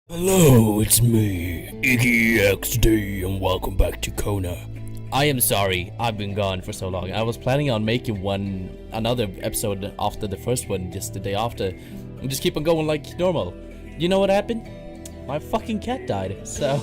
Hello, it's me, Ep2, and welcome back to Kona. I am sorry, I've been gone for so long. I was planning on making another episode after the first one, just the day after, and just keep on going like normal. You know what happened? My fucking cat died, so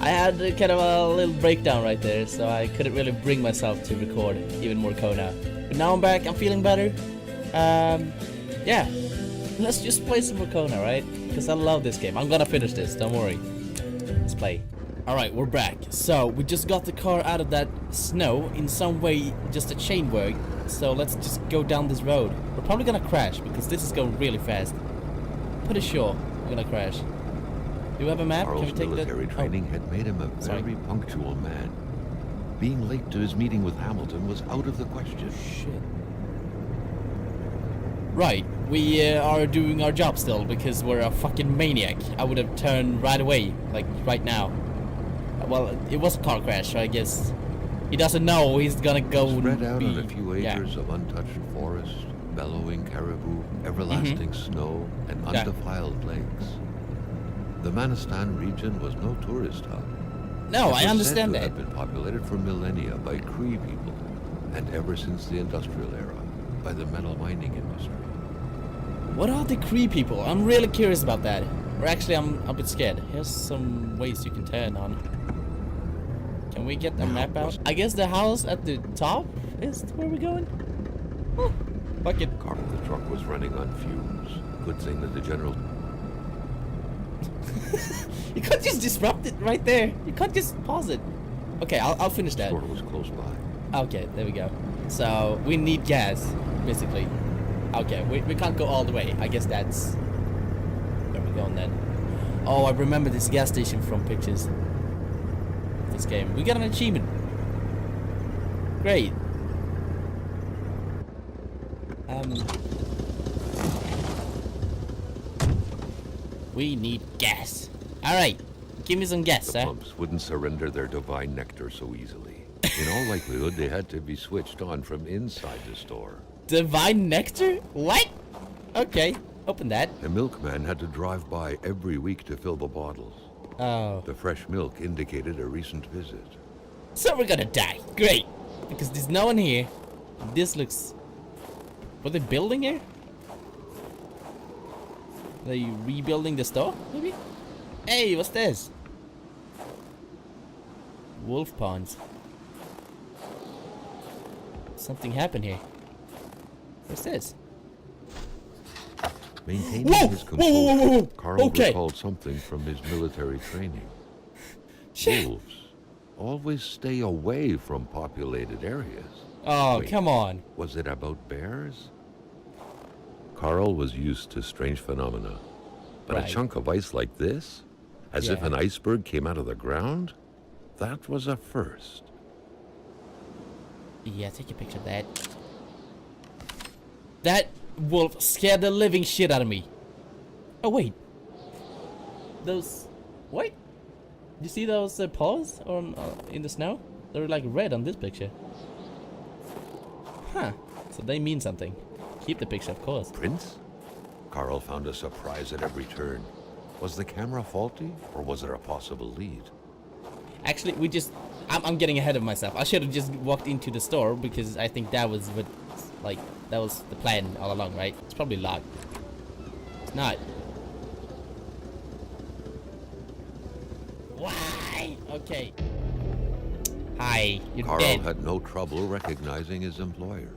I had kind of a little breakdown right there, so I couldn't really bring myself to record even more Kona. But now I'm back, I'm feeling better. Yeah, let's just play some more Kona, right? Because I love this game. I'm gonna finish this, don't worry. Let's play. Alright, we're back. So, we just got the car out of that snow. In some way, just a chain worked. So, let's just go down this road. We're probably gonna crash, because this is going really fast. Pretty sure we're gonna crash. Do we have a map? Carl's Can we take military training had made him a very punctual man. Being late to his meeting with Hamilton was out of the question. Shit. Right, we are doing our job still because we're a fucking maniac. I would have turned right away, like right now. Well, it was a car crash, so I guess he doesn't know he's gonna go Spread out on a few acres of untouched forest, bellowing caribou, everlasting snow, and undefiled lakes. The Manistan region was no tourist hub. No, I It was understand said to that. have been populated for millennia by Cree people, and ever since the industrial era, by the metal mining industry. What are the Cree people? I'm really curious about that. Or actually, I'm a bit scared. Here's some ways you can turn on. Can we get the map out? I guess the house at the top is where we're going. Oh, fuck it. Carl, the truck was running on fumes. Good thing that the general... You can't just disrupt it right there. You can't just pause it. Okay, I'll finish that. store was close by. Okay, there we go. So, we need gas, basically. Okay, we can't go all the way. I guess that's where we're going then. Oh, I remember this gas station from pictures. This game. We got an achievement. Great. We need gas. Alright. Give me some gas, The sir. pumps wouldn't surrender their divine nectar so easily. In all likelihood, they had to be switched on from inside the store. Divine nectar? What? Okay. Open that. The milkman had to drive by every week to fill the bottles. Oh. The fresh milk indicated a recent visit. So we're gonna die. Great. Because there's no one here. This looks... Were they building here? Are they rebuilding the store, maybe? Hey, what's this? Wolf ponds. Something happened here. What's this? Maintaining Whoa! his Whoa, composure, whoa, whoa, whoa! Carl Okay. recalled something from his military training. Shit. Wolves always stay away from populated areas. Oh, Wait. come on. Was it about bears? Carl was used to strange phenomena. But Right. a chunk of ice like this? As if Yeah. an iceberg came out of the ground? That was a first. Yeah, take a picture of that. That wolf scared the living shit out of me. Oh, wait. Those... Wait. You see those paws on, in the snow? They're like red on this picture. Huh. So they mean something. Keep the picture, of course. Prince? Carl found a surprise at every turn. Was the camera faulty, or was there a possible lead? Actually, we just... I'm getting ahead of myself. I should have just walked into the store because I think that was what... Like, that was the plan all along, right? It's probably locked. It's not. Why? Okay. Hi, you're Carl dead. had no trouble recognizing his employer.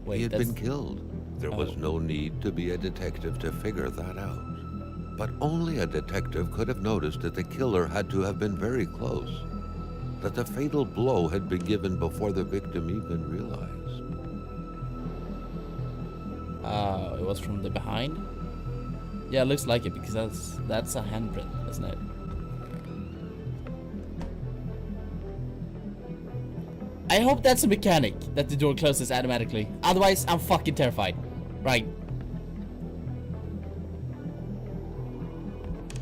Wait, He had that's... been killed. There was Oh. no need to be a detective to figure that out. But only a detective could have noticed that the killer had to have been very close. That the fatal blow had been given before the victim even realized. Oh, it was from the behind? Yeah, it looks like it because that's a handprint, isn't it? I hope that's a mechanic, that the door closes automatically. Otherwise, I'm fucking terrified. Right.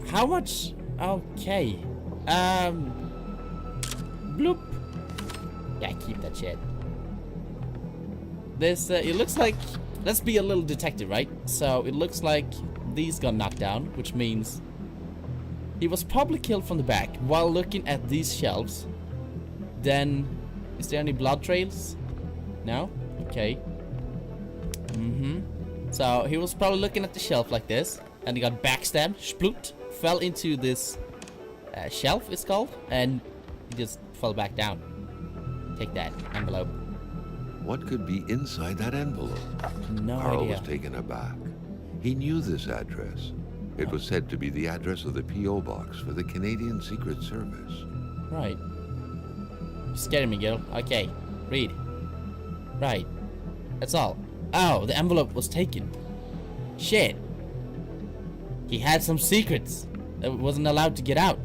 How much? Okay. Bloop. Yeah, keep that shit. This, it looks like... Let's be a little detective, right? So, it looks like these got knocked down, which means He was probably killed from the back while looking at these shelves. Then, is there any blood trails? No? Okay. So, he was probably looking at the shelf like this. And he got backstabbed, sploot, fell into this shelf, it's called. And he just fell back down. Take that envelope. What could be inside that envelope? No Carl idea. was taken aback. He knew this address. It was said to be the address of the P.O. box for the Canadian Secret Service. Right. You're scaring me, girl. Okay. Read. Right. That's all. Oh, the envelope was taken. Shit. He had some secrets that wasn't allowed to get out.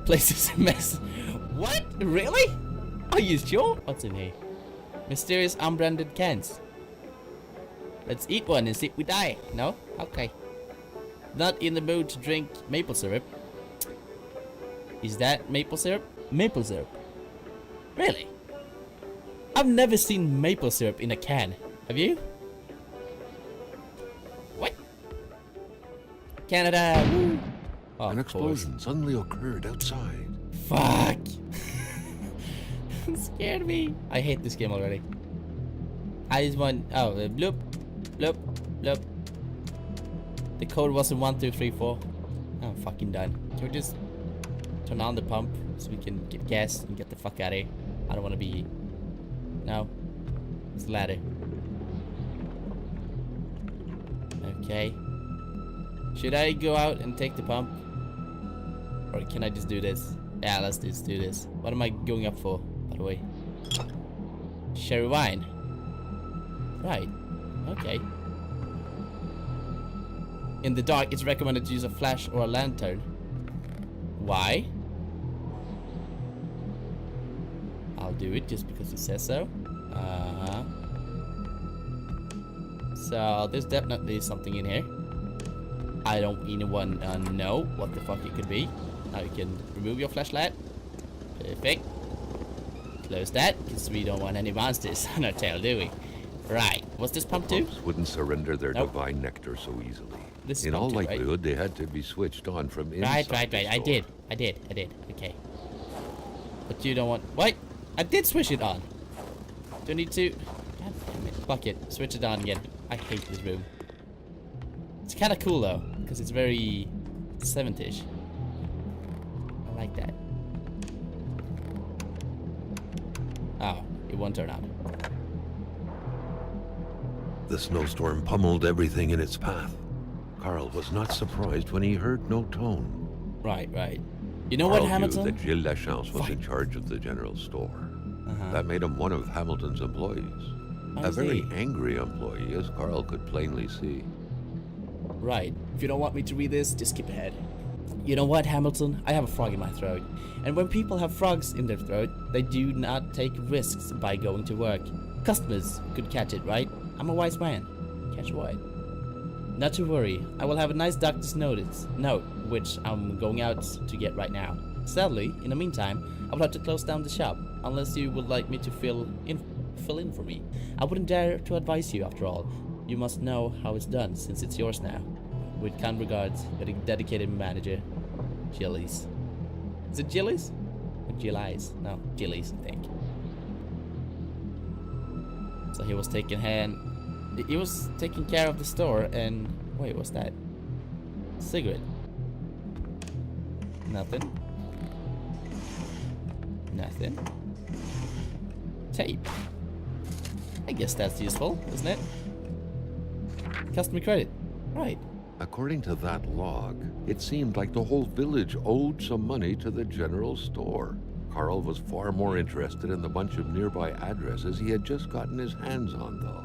Place is a mess. What? Really? Are you sure? What's in here? Mysterious unbranded cans. Let's eat one and see if we die. No? Okay. Not in the mood to drink maple syrup. Is that maple syrup? Maple syrup. Really? I've never seen maple syrup in a can. Have you? What? Canada! Woo! Oh, An explosion suddenly occurred outside. Fuck! It scared me. I hate this game already. I just want... Oh, bloop. Bloop. Bloop. The code wasn't 1, 2, 3, 4. I'm fucking done. Can we just turn on the pump so we can get gas and get the fuck out of here? I don't want to be... No. It's the ladder. Okay. Should I go out and take the pump? Or can I just do this? Yeah, let's just do this. What am I going up for, by the way? Sherry wine. Right. Okay. In the dark, it's recommended to use a flash or a lantern. Why? I'll do it just because it says so. So there's definitely something in here. I don't even want to know what the fuck it could be. Now you can remove your flashlight. Perfect. Close that, because we don't want any monsters on our tail, do we? Right. What's this pump do? Pumps wouldn't surrender their Nope. divine nectar so easily. This is In pump all two, right? likelihood, they had to be switched on from inside. Right. the I store. did. Okay. But you don't want... What? I did switch it on. Do I need to... God damn it. Fuck it. Switch it on again. I hate this room. It's kind of cool though, because it's very 70s. I like that. Oh, it won't turn on. The snowstorm pummeled everything in its path. Carl was not surprised when he heard no tone. Right. You know Carl what, knew Hamilton? that Gilles Lachance was in charge of the general store. That made him one of Hamilton's employees. I A very see. angry employee, as Carl could plainly see. Right. If you don't want me to read this, just skip ahead. You know what, Hamilton? I have a frog in my throat. And when people have frogs in their throat, they do not take risks by going to work. Customers could catch it, right? I'm a wise man. Catch what? Not to worry. I will have a nice doctor's note, which I'm going out to get right now. Sadly, in the meantime, I will have to close down the shop, unless you would like me to fill in for me. I wouldn't dare to advise you, after all. You must know how it's done, since it's yours now. With kind regards, your dedicated manager, GILLES. Is it GILLES? Or GILLES? No, GILLES, I think. So he was taking care of the store, and wait, what's that? Cigarette. Nothing. Tape. I guess that's useful, isn't it? Customer credit. Right. According to that log, it seemed like the whole village owed some money to the general store. Carl was far more interested in the bunch of nearby addresses he had just gotten his hands on, though.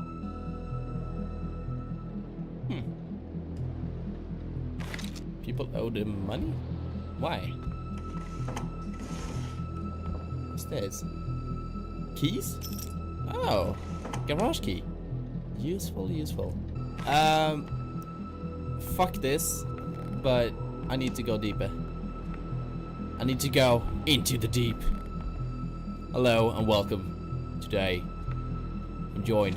People owe them money? Why? What's this? Keys? Oh, garage key. Useful. Fuck this, but I need to go deeper. I need to go into the deep. Hello and welcome. Today, I'm joined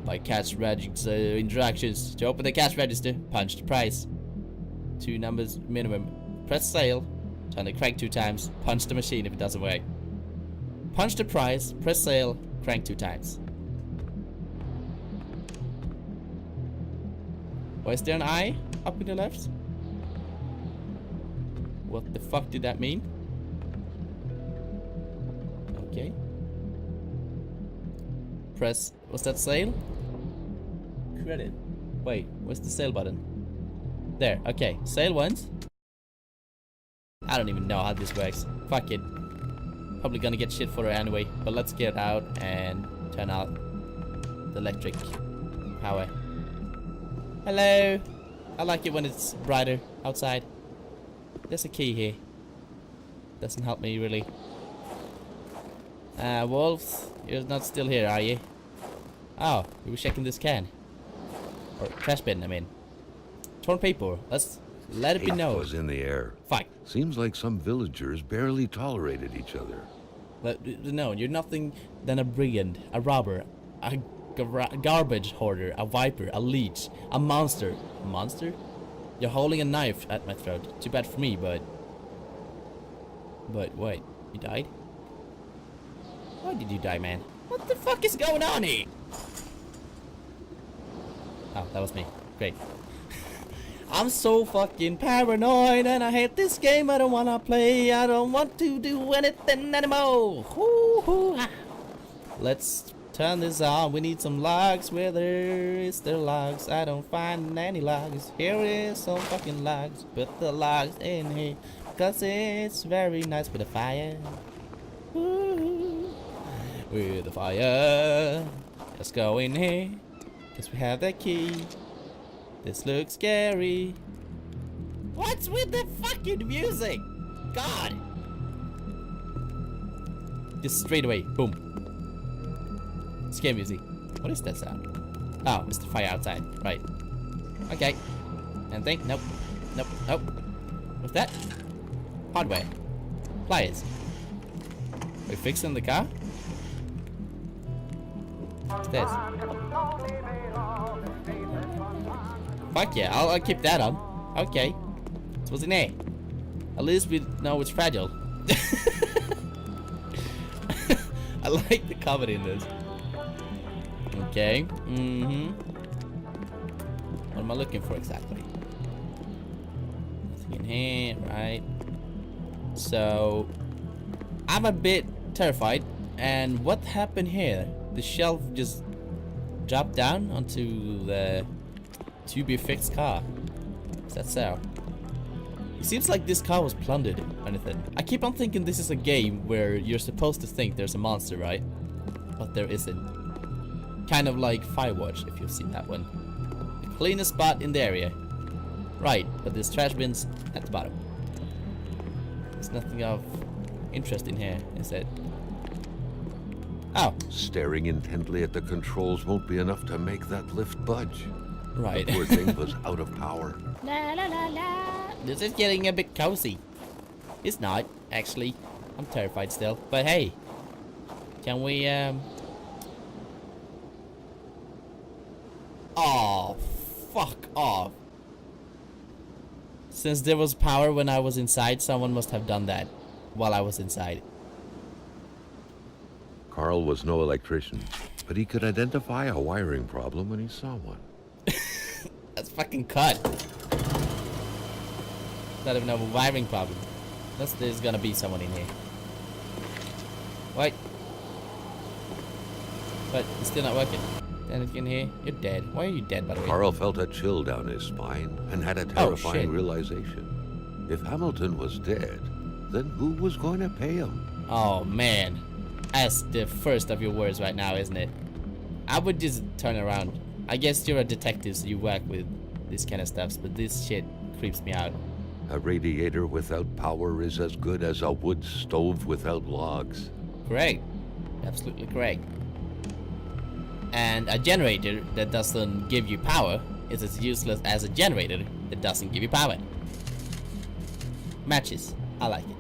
by cash register interactions. To open the cash register, punch the price. 2 numbers minimum. Press sail. Turn the crank 2 times. Punch the machine if it doesn't work. Punch the prize. Press sail. Crank 2 times. Why is there an eye up in the left? What the fuck did that mean? Okay. Press. Was that sail? Credit. Wait, where's the sail button? There. Okay. Sail once. I don't even know how this works. Fuck it. Probably gonna get shit for it anyway. But let's get out and turn out the electric power. Hello. I like it when it's brighter outside. There's a key here. Doesn't help me really. Wolf, you're not still here, are you? Oh, we were checking this can. Or trash bin, I mean. Torn paper. Let's let it be Hate known. was in the air. Fine. Seems like some villagers barely tolerated each other. No, you're nothing than a brigand, a robber, a garbage hoarder, a viper, a leech, a monster. A monster? You're holding a knife at my throat. Too bad for me, but wait, you died? Why did you die, man? What the fuck is going on here? Oh, that was me. Great. I'm so fucking paranoid and I hate this game. I don't wanna play. I don't want to do anything anymore. Hoo-hoo. Let's turn this on. We need some logs. Where is there logs? I don't find any logs. Here is some fucking logs. Put the logs in here. Cause it's very nice with a fire. Woo-hoo. With a fire. Let's go in here. Cause we have the key. This looks scary. What's with the fucking music? God. Just straight away. Boom. Scare music. What is that sound? Oh, it's the fire outside. Right. Okay. Anything? Nope. Nope. Nope. What's that? Hardware. Pliers. We fixing the car? What's this? Fuck yeah, I'll keep that on. Okay. So what's in there? At least we know it's fragile. I like the comedy in this. Okay. What am I looking for exactly? Nothing in here, right? So I'm a bit terrified. And what happened here? The shelf just dropped down onto the to-be-fixed car. Is that so? It seems like this car was plundered or anything. I keep on thinking this is a game where you're supposed to think there's a monster, right? But there isn't. Kind of like Firewatch, if you've seen that one. The cleanest spot in the area. Right, but there's trash bins at the bottom. There's nothing of interest in here, is it? Oh. Staring intently at the controls won't be enough to make that lift budge. Right. The poor thing was out of power. La la la la. This is getting a bit cozy. It's not, actually. I'm terrified still. But hey, can we oh, fuck off. Since there was power when I was inside, someone must have done that while I was inside. Carl was no electrician, but he could identify a wiring problem when he saw one. That's fucking cut. Not even a wiring problem. There's gonna be someone in here. Wait. But it's still not working. Then it's in here. You're dead. Why are you dead, by the way? Carl felt a chill down his spine and had a terrifying realization. If Hamilton was dead, then who was going to pay him? Oh man. That's the first of your words right now, isn't it? I would just turn around. I guess you're a detective, so you work with this kind of stuff, but this shit creeps me out. A radiator without power is as good as a wood stove without logs. Correct. Absolutely correct. And a generator that doesn't give you power is as useless as a generator that doesn't give you power. Matches. I like it.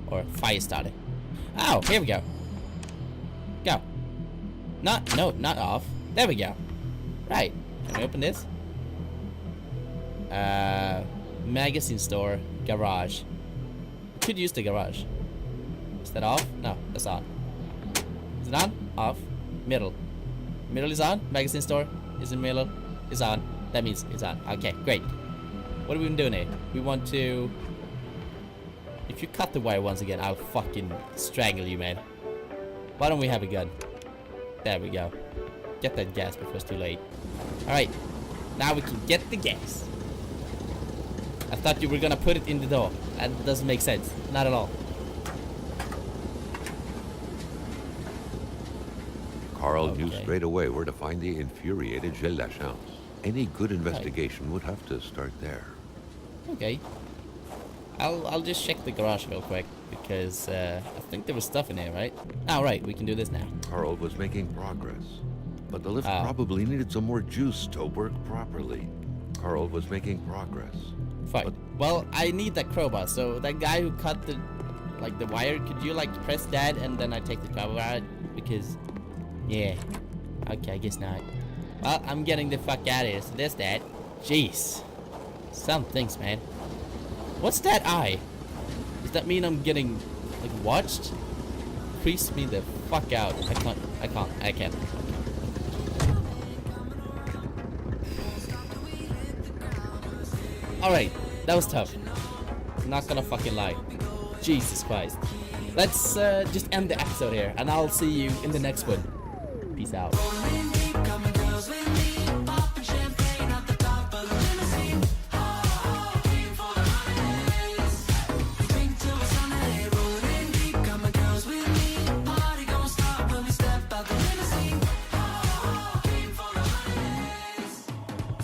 Or fire starter. Oh, here we go. Go. No, not off. There we go. Right. Can we open this? Magazine store, garage. Could use the garage. Is that off? No, that's on. Is it on? Off. Middle. Middle is on. Magazine store is in middle. Is on. That means it's on. Okay, great. What are we doing here? We want to... If you cut the wire once again, I'll fucking strangle you, man. Why don't we have a gun? There we go. Get that gas before it's too late. Alright. Now we can get the gas. I thought you were gonna put it in the door. That doesn't make sense. Not at all. Carl knew straight away where to find the infuriated Gilles. Any good investigation would have to start there. Okay. I'll just check the garage real quick because I think there was stuff in there, right? Alright, we can do this now. Carl was making progress, but the lift probably needed some more juice to work properly. Carl was making progress. Fine. Well, I need that crowbar, so that guy who cut the wire, could you press that and then I take the crowbar out? Because, yeah. Okay, I guess not. Well, I'm getting the fuck out of here, so there's that. Jeez. Some things, man. What's that eye? Does that mean I'm getting, watched? Crease me the fuck out. I can't. Alright, that was tough. Not gonna fucking lie. Jesus Christ. Let's just end the episode here, and I'll see you in the next one. Peace out.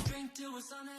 Drink till we're sunny.